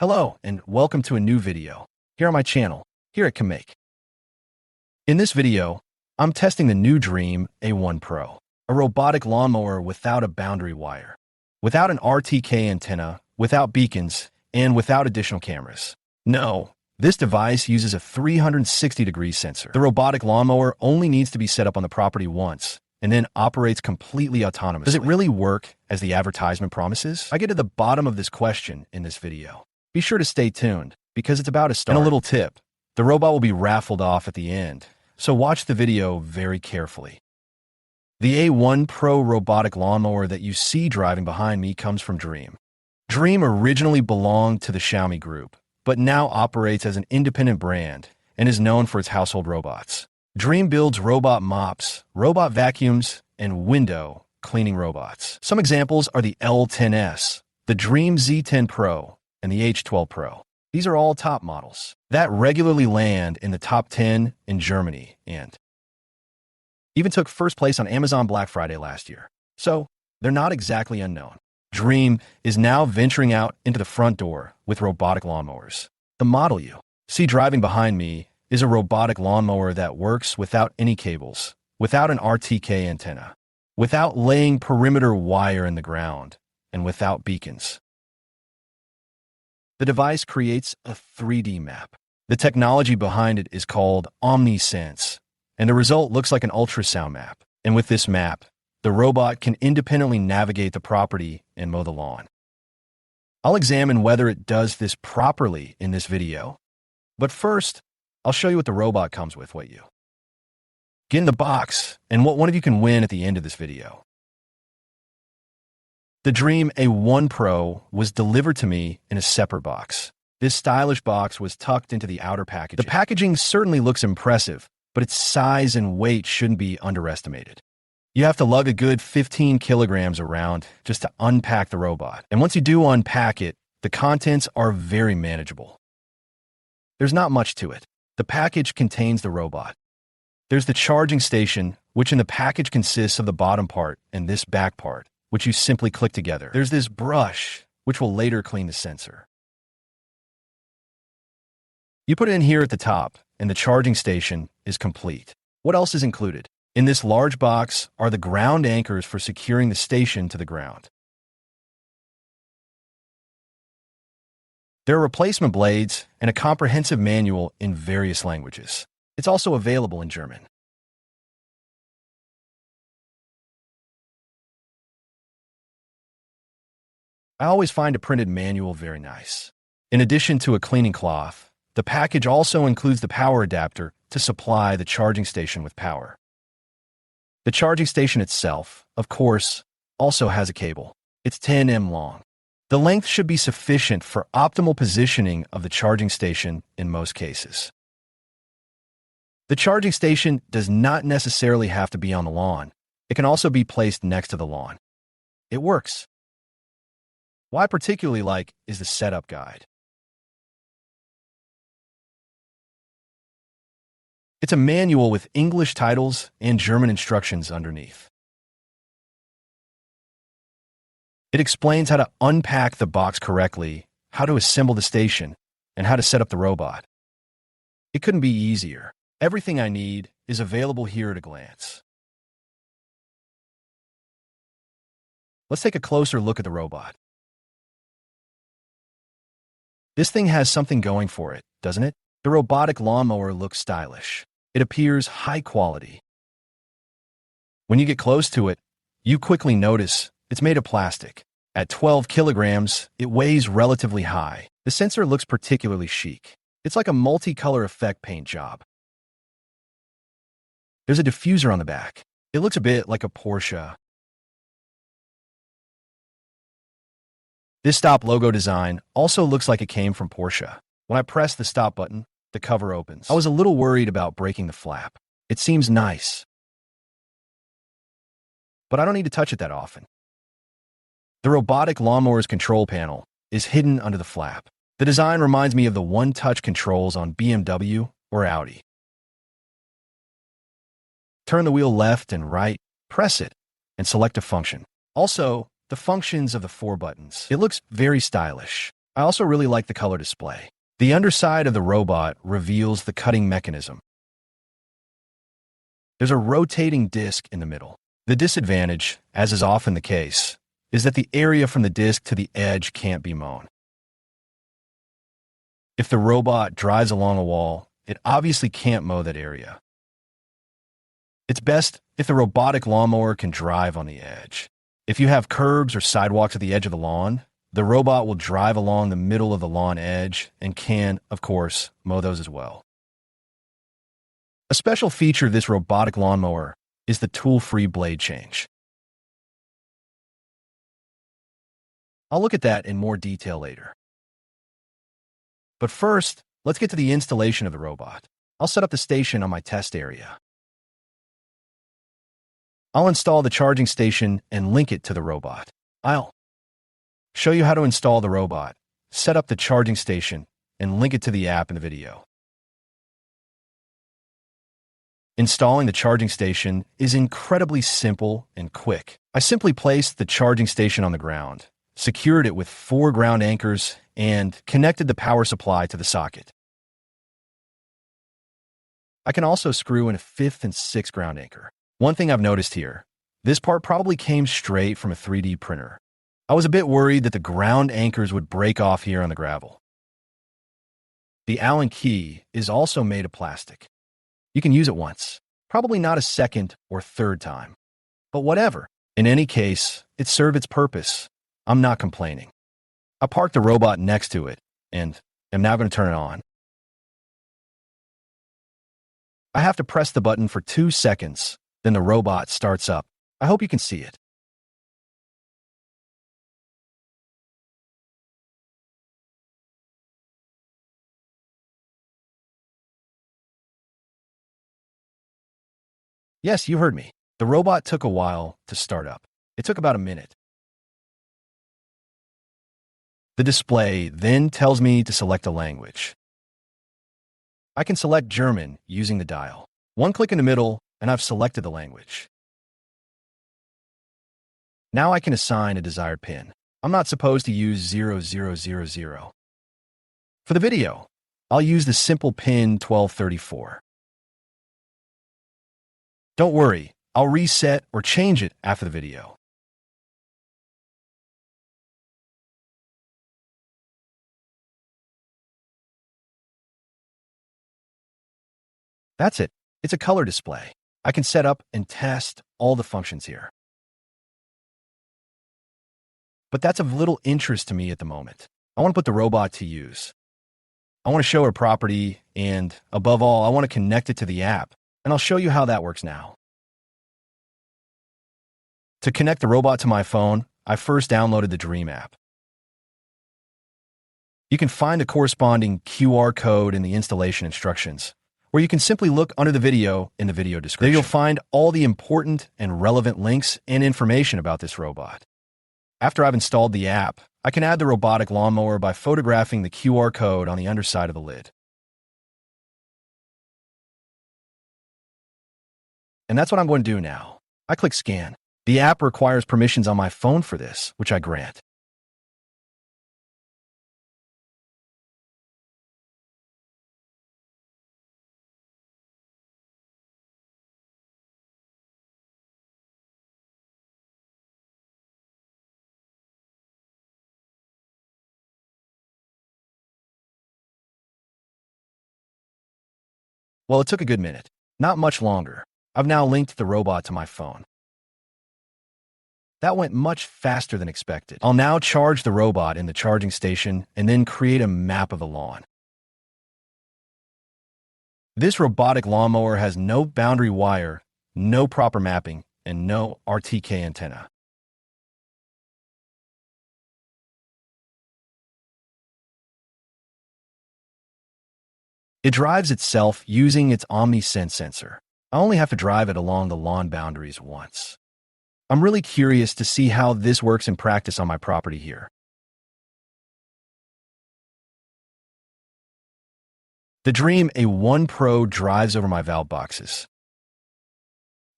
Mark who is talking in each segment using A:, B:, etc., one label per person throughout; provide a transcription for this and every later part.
A: Hello, and welcome to a new video here on my channel, here at commaik. In this video, I'm testing the new Dreame A1 Pro, a robotic lawnmower without a boundary wire, without an RTK antenna, without beacons, and without additional cameras. No, this device uses a 360-degree sensor. The robotic lawnmower only needs to be set up on the property once, and then operates completely autonomously. Does it really work as the advertisement promises? I get to the bottom of this question in this video. Be sure to stay tuned, because it's about to start. And a little tip, the robot will be raffled off at the end, so watch the video very carefully. The A1 Pro robotic lawnmower that you see driving behind me comes from Dreame. Dreame originally belonged to the Xiaomi group, but now operates as an independent brand and is known for its household robots. Dreame builds robot mops, robot vacuums, and window cleaning robots. Some examples are the L10S, the Dreame Z10 Pro, and the H12 Pro. These are all top models that regularly land in the top 10 in Germany and even took first place on Amazon Black Friday last year. So they're not exactly unknown. Dreame is now venturing out into the front door with robotic lawnmowers. The model you see driving behind me is a robotic lawnmower that works without any cables, without an RTK antenna, without laying perimeter wire in the ground, and without beacons. The device creates a 3D map. The technology behind it is called OmniSense, and the result looks like an ultrasound map. And with this map, the robot can independently navigate the property and mow the lawn. I'll examine whether it does this properly in this video. But first, I'll show you what the robot comes with, what you get in the box, and what one of you can win at the end of this video. The Dreame A1 Pro was delivered to me in a separate box. This stylish box was tucked into the outer packaging. The packaging certainly looks impressive, but its size and weight shouldn't be underestimated. You have to lug a good 15 kilograms around just to unpack the robot. And once you do unpack it, the contents are very manageable. There's not much to it. The package contains the robot. There's the charging station, which in the package consists of the bottom part and this back part, which you simply click together. There's this brush, which will later clean the sensor. You put it in here at the top, and the charging station is complete. What else is included? In this large box are the ground anchors for securing the station to the ground. There are replacement blades and a comprehensive manual in various languages. It's also available in German. I always find a printed manual very nice. In addition to a cleaning cloth, the package also includes the power adapter to supply the charging station with power. The charging station itself, of course, also has a cable. It's 10 mm long. The length should be sufficient for optimal positioning of the charging station in most cases. The charging station does not necessarily have to be on the lawn. It can also be placed next to the lawn. It works. What I particularly like is the setup guide. It's a manual with English titles and German instructions underneath. It explains how to unpack the box correctly, how to assemble the station, and how to set up the robot. It couldn't be easier. Everything I need is available here at a glance. Let's take a closer look at the robot. This thing has something going for it, doesn't it? The robotic lawnmower looks stylish. It appears high quality. When you get close to it, you quickly notice it's made of plastic. At 12 kilograms, it weighs relatively high. The sensor looks particularly chic. It's like a multicolor effect paint job. There's a diffuser on the back. It looks a bit like a Porsche. This stop logo design also looks like it came from Porsche. When I press the stop button, the cover opens. I was a little worried about breaking the flap. It seems nice, but I don't need to touch it that often. The robotic lawnmower's control panel is hidden under the flap. The design reminds me of the one-touch controls on BMW or Audi. Turn the wheel left and right, press it, and select a function. Also, the functions of the 4 buttons. It looks very stylish. I also really like the color display. The underside of the robot reveals the cutting mechanism. There's a rotating disc in the middle. The disadvantage, as is often the case, is that the area from the disc to the edge can't be mown. If the robot drives along a wall, it obviously can't mow that area. It's best if the robotic lawnmower can drive on the edge. If you have curbs or sidewalks at the edge of the lawn, the robot will drive along the middle of the lawn edge and can, of course, mow those as well. A special feature of this robotic lawnmower is the tool-free blade change. I'll look at that in more detail later. But first, let's get to the installation of the robot. I'll set up the station on my test area. I'll install the charging station and link it to the robot. I'll show you how to install the robot, set up the charging station, and link it to the app in the video. Installing the charging station is incredibly simple and quick. I simply placed the charging station on the ground, secured it with 4 ground anchors, and connected the power supply to the socket. I can also screw in a 5th and 6th ground anchor. One thing I've noticed here, this part probably came straight from a 3D printer. I was a bit worried that the ground anchors would break off here on the gravel. The Allen key is also made of plastic. You can use it once, probably not a second or third time. But whatever. In any case, it served its purpose. I'm not complaining. I parked the robot next to it and am now going to turn it on. I have to press the button for 2 seconds, then the robot starts up. I hope you can see it. Yes, you heard me. The robot took a while to start up. It took about a minute. The display then tells me to select a language. I can select German using the dial. One click in the middle, and I've selected the language. Now I can assign a desired pin. I'm not supposed to use 0000. For the video, I'll use the simple pin 1234. Don't worry, I'll reset or change it after the video. That's it. It's a color display. I can set up and test all the functions here. But that's of little interest to me at the moment. I want to put the robot to use. I want to show her property, and above all, I want to connect it to the app, and I'll show you how that works now. To connect the robot to my phone, I first downloaded the Dreame app. You can find a corresponding QR code in the installation instructions, where you can simply look under the video in the video description. There you'll find all the important and relevant links and information about this robot. After I've installed the app, I can add the robotic lawnmower by photographing the QR code on the underside of the lid. And that's what I'm going to do now. I click Scan. The app requires permissions on my phone for this, which I grant. Well, it took a good minute. Not much longer. I've now linked the robot to my phone. That went much faster than expected. I'll now charge the robot in the charging station and then create a map of the lawn. This robotic lawnmower has no boundary wire, no proper mapping, and no RTK antenna. It drives itself using its OmniSense sensor. I only have to drive it along the lawn boundaries once. I'm really curious to see how this works in practice on my property here. The Dreame A1 Pro drives over my valve boxes.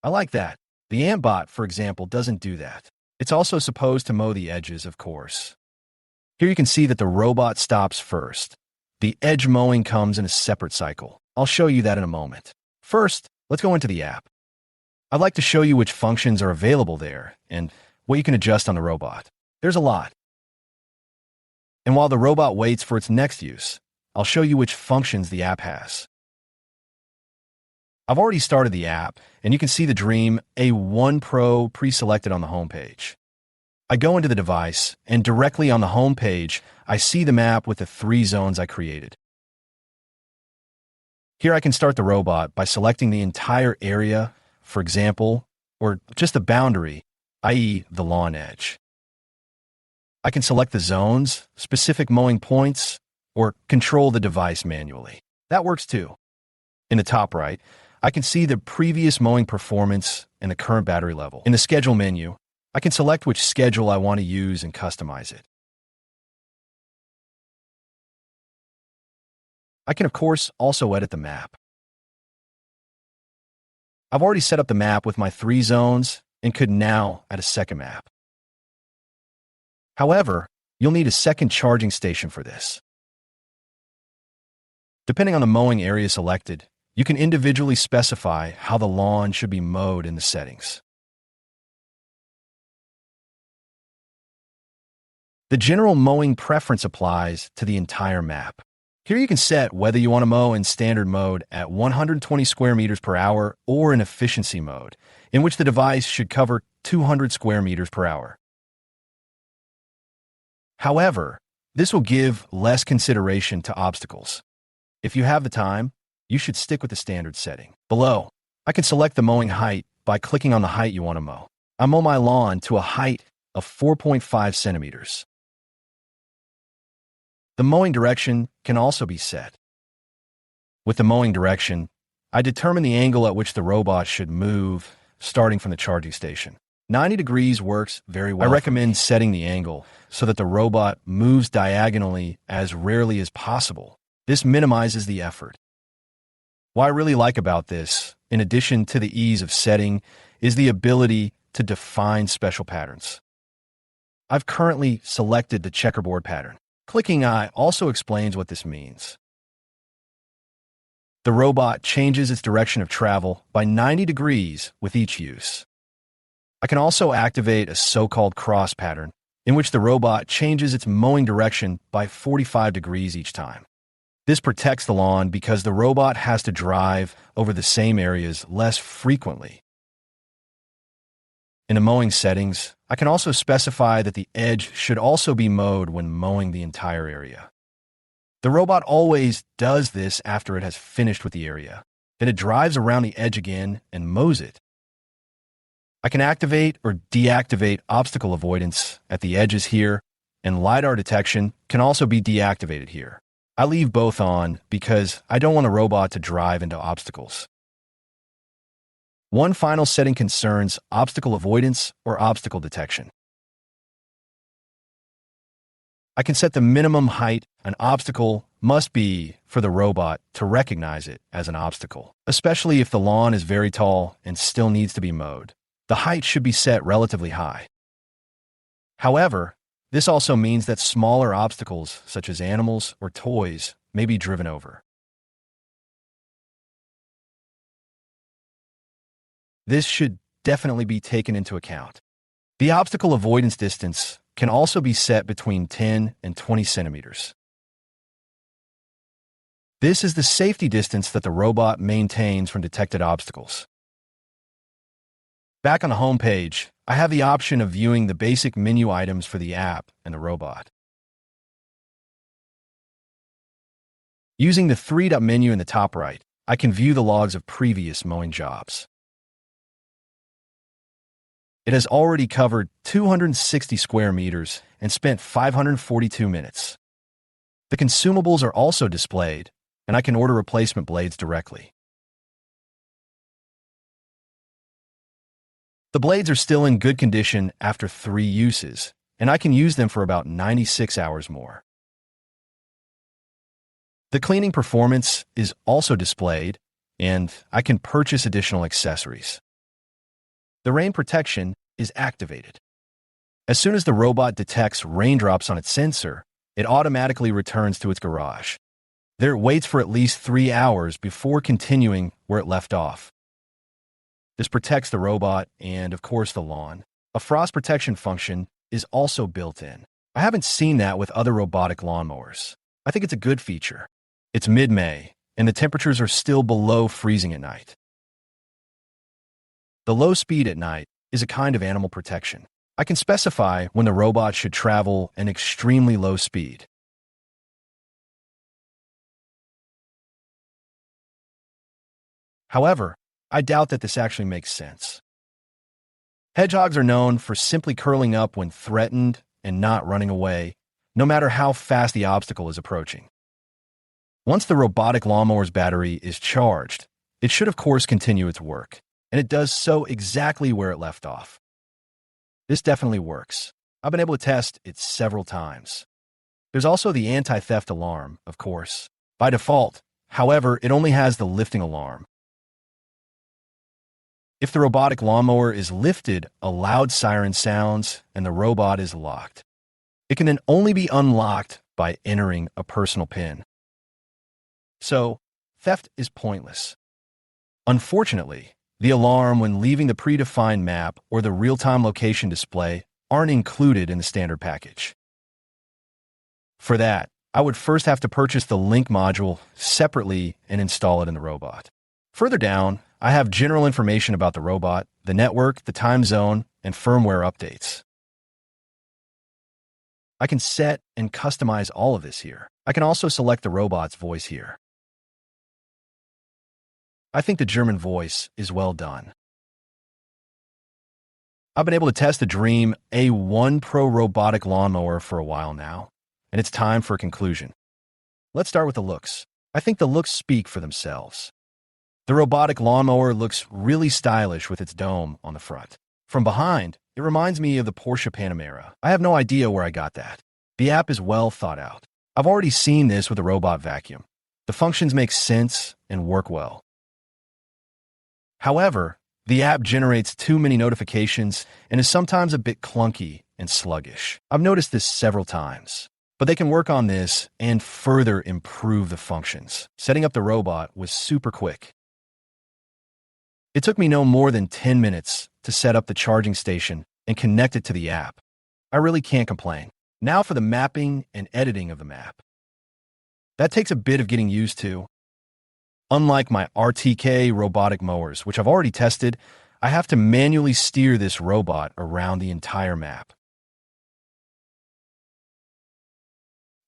A: I like that. The AntBot, for example, doesn't do that. It's also supposed to mow the edges, of course. Here you can see that the robot stops first. The edge mowing comes in a separate cycle. I'll show you that in a moment. First, let's go into the app. I'd like to show you which functions are available there and what you can adjust on the robot. There's a lot. And while the robot waits for its next use, I'll show you which functions the app has. I've already started the app, and you can see the Dreame A1 Pro pre-selected on the home page. I go into the device, and directly on the home page, I see the map with the 3 zones I created. Here I can start the robot by selecting the entire area, for example, or just a boundary, i.e. the lawn edge. I can select the zones, specific mowing points, or control the device manually. That works too. In the top right, I can see the previous mowing performance and the current battery level. In the schedule menu, I can select which schedule I want to use and customize it. I can, of course, also edit the map. I've already set up the map with my 3 zones and could now add a second map. However, you'll need a second charging station for this. Depending on the mowing area selected, you can individually specify how the lawn should be mowed in the settings. The general mowing preference applies to the entire map. Here you can set whether you want to mow in standard mode at 120 square meters per hour or in efficiency mode, in which the device should cover 200 square meters per hour. However, this will give less consideration to obstacles. If you have the time, you should stick with the standard setting. Below, I can select the mowing height by clicking on the height you want to mow. I mow my lawn to a height of 4.5 centimeters. The mowing direction can also be set. With the mowing direction, I determine the angle at which the robot should move, starting from the charging station. 90 degrees works very well. I recommend setting the angle so that the robot moves diagonally as rarely as possible. This minimizes the effort. What I really like about this, in addition to the ease of setting, is the ability to define special patterns. I've currently selected the checkerboard pattern. Clicking I also explains what this means. The robot changes its direction of travel by 90 degrees with each use. I can also activate a so-called cross pattern, in which the robot changes its mowing direction by 45 degrees each time. This protects the lawn because the robot has to drive over the same areas less frequently. In the mowing settings, I can also specify that the edge should also be mowed when mowing the entire area. The robot always does this after it has finished with the area. Then it drives around the edge again and mows it. I can activate or deactivate obstacle avoidance at the edges here, and LiDAR detection can also be deactivated here. I leave both on because I don't want a robot to drive into obstacles. One final setting concerns obstacle avoidance or obstacle detection. I can set the minimum height an obstacle must be for the robot to recognize it as an obstacle, especially if the lawn is very tall and still needs to be mowed. The height should be set relatively high. However, this also means that smaller obstacles, such as animals or toys, may be driven over. This should definitely be taken into account. The obstacle avoidance distance can also be set between 10 and 20 centimeters. This is the safety distance that the robot maintains from detected obstacles. Back on the home page, I have the option of viewing the basic menu items for the app and the robot. Using the 3-dot menu in the top right, I can view the logs of previous mowing jobs. It has already covered 260 square meters and spent 542 minutes. The consumables are also displayed, and I can order replacement blades directly. The blades are still in good condition after 3 uses, and I can use them for about 96 hours more. The cleaning performance is also displayed, and I can purchase additional accessories. The rain protection is activated. As soon as the robot detects raindrops on its sensor, it automatically returns to its garage. There it waits for at least 3 hours before continuing where it left off. This protects the robot and, of course, the lawn. A frost protection function is also built in. I haven't seen that with other robotic lawnmowers. I think it's a good feature. It's mid-May, and the temperatures are still below freezing at night. The low speed at night is a kind of animal protection. I can specify when the robot should travel an extremely low speed. However, I doubt that this actually makes sense. Hedgehogs are known for simply curling up when threatened and not running away, no matter how fast the obstacle is approaching. Once the robotic lawnmower's battery is charged, it should of course continue its work, and it does so exactly where it left off. This definitely works. I've been able to test it several times. There's also the anti-theft alarm, of course. By default, however, it only has the lifting alarm. If the robotic lawnmower is lifted, a loud siren sounds and the robot is locked. It can then only be unlocked by entering a personal PIN. So, theft is pointless. Unfortunately, the alarm when leaving the predefined map or the real-time location display aren't included in the standard package. For that, I would first have to purchase the link module separately and install it in the robot. Further down, I have general information about the robot, the network, the time zone, and firmware updates. I can set and customize all of this here. I can also select the robot's voice here. I think the German voice is well done. I've been able to test the Dreame A1 Pro robotic lawnmower for a while now, and it's time for a conclusion. Let's start with the looks. I think the looks speak for themselves. The robotic lawnmower looks really stylish with its dome on the front. From behind, it reminds me of the Porsche Panamera. I have no idea where I got that. The app is well thought out. I've already seen this with a robot vacuum. The functions make sense and work well. However, the app generates too many notifications and is sometimes a bit clunky and sluggish. I've noticed this several times, but they can work on this and further improve the functions. Setting up the robot was super quick. It took me no more than 10 minutes to set up the charging station and connect it to the app. I really can't complain. Now for the mapping and editing of the map. That takes a bit of getting used to. Unlike my RTK robotic mowers, which I've already tested, I have to manually steer this robot around the entire map.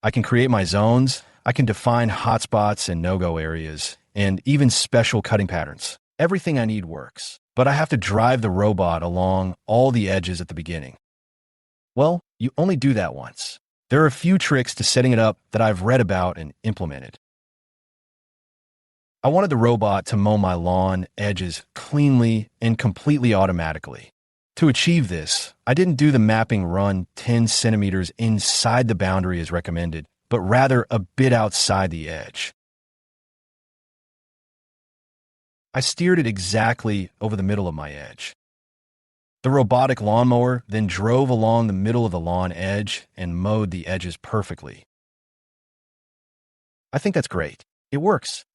A: I can create my zones, I can define hotspots and no-go areas, and even special cutting patterns. Everything I need works, but I have to drive the robot along all the edges at the beginning. Well, you only do that once. There are a few tricks to setting it up that I've read about and implemented. I wanted the robot to mow my lawn edges cleanly and completely automatically. To achieve this, I didn't do the mapping run 10 centimeters inside the boundary as recommended, but rather a bit outside the edge. I steered it exactly over the middle of my edge. The robotic lawnmower then drove along the middle of the lawn edge and mowed the edges perfectly. I think that's great. It works.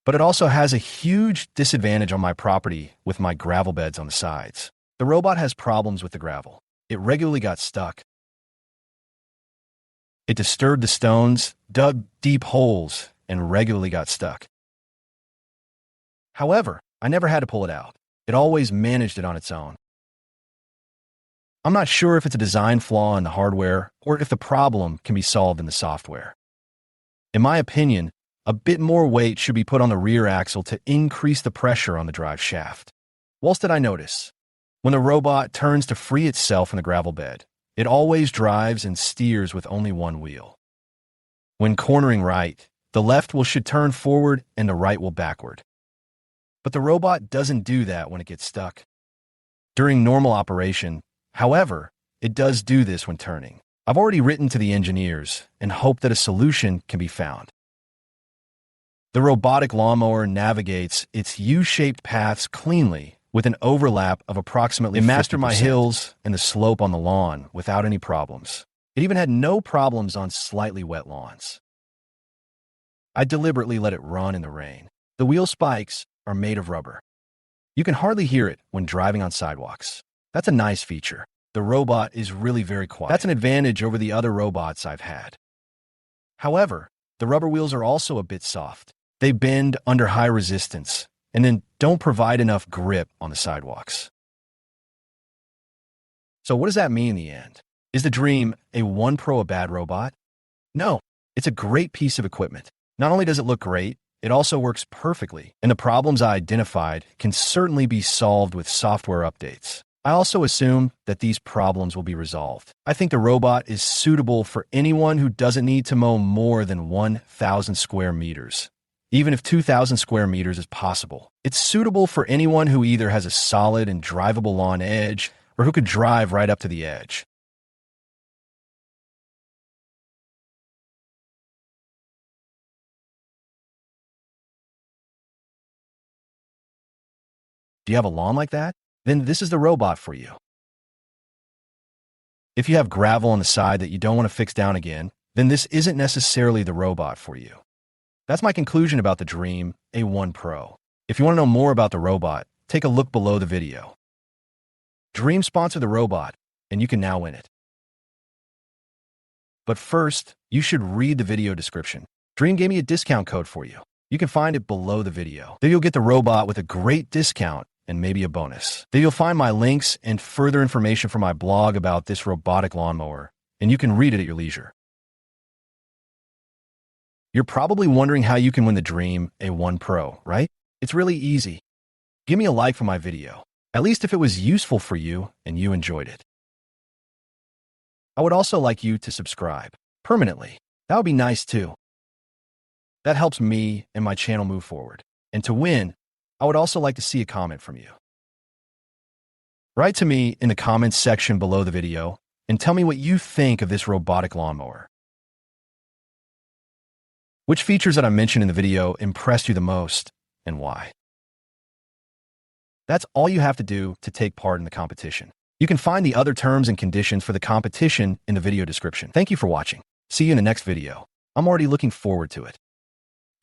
A: But it also has a huge disadvantage on my property with my gravel beds on the sides. The robot has problems with the gravel. It regularly got stuck. It disturbed the stones, dug deep holes, and regularly got stuck. However, I never had to pull it out. It always managed it on its own. I'm not sure if it's a design flaw in the hardware or if the problem can be solved in the software. In my opinion, a bit more weight should be put on the rear axle to increase the pressure on the drive shaft. What else did I notice? When the robot turns to free itself in the gravel bed, it always drives and steers with only one wheel. When cornering right, the left wheel should turn forward and the right wheel backward. But the robot doesn't do that when it gets stuck. During normal operation, however, it does do this when turning. I've already written to the engineers and hope that a solution can be found. The robotic lawnmower navigates its U-shaped paths cleanly with an overlap of approximately 50%. It mastered my hills and the slope on the lawn without any problems. It even had no problems on slightly wet lawns. I deliberately let it run in the rain. The wheel spikes are made of rubber. You can hardly hear it when driving on sidewalks. That's a nice feature. The robot is really very quiet. That's an advantage over the other robots I've had. However, the rubber wheels are also a bit soft. They bend under high resistance and then don't provide enough grip on the sidewalks. So what does that mean in the end? Is the Dreame A1 Pro a bad robot? No, it's a great piece of equipment. Not only does it look great, it also works perfectly, and the problems I identified can certainly be solved with software updates. I also assume that these problems will be resolved. I think the robot is suitable for anyone who doesn't need to mow more than 1,000 square meters. Even if 2,000 square meters is possible. It's suitable for anyone who either has a solid and drivable lawn edge or who could drive right up to the edge. Do you have a lawn like that? Then this is the robot for you. If you have gravel on the side that you don't want to fix down again, then this isn't necessarily the robot for you. That's my conclusion about the Dreame A1 Pro. If you want to know more about the robot, take a look below the video. Dreame sponsored the robot, and you can now win it. But first, you should read the video description. Dreame gave me a discount code for you. You can find it below the video. There you'll get the robot with a great discount and maybe a bonus. There you'll find my links and further information from my blog about this robotic lawnmower, and you can read it at your leisure. You're probably wondering how you can win the Dreame A1 Pro, right? It's really easy. Give me a like for my video, at least if it was useful for you and you enjoyed it. I would also like you to subscribe permanently. That would be nice too. That helps me and my channel move forward. And to win, I would also like to see a comment from you. Write to me in the comments section below the video and tell me what you think of this robotic lawnmower. Which features that I mentioned in the video impressed you the most and why? That's all you have to do to take part in the competition. You can find the other terms and conditions for the competition in the video description. Thank you for watching. See you in the next video. I'm already looking forward to it.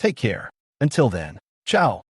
A: Take care. Until then, ciao.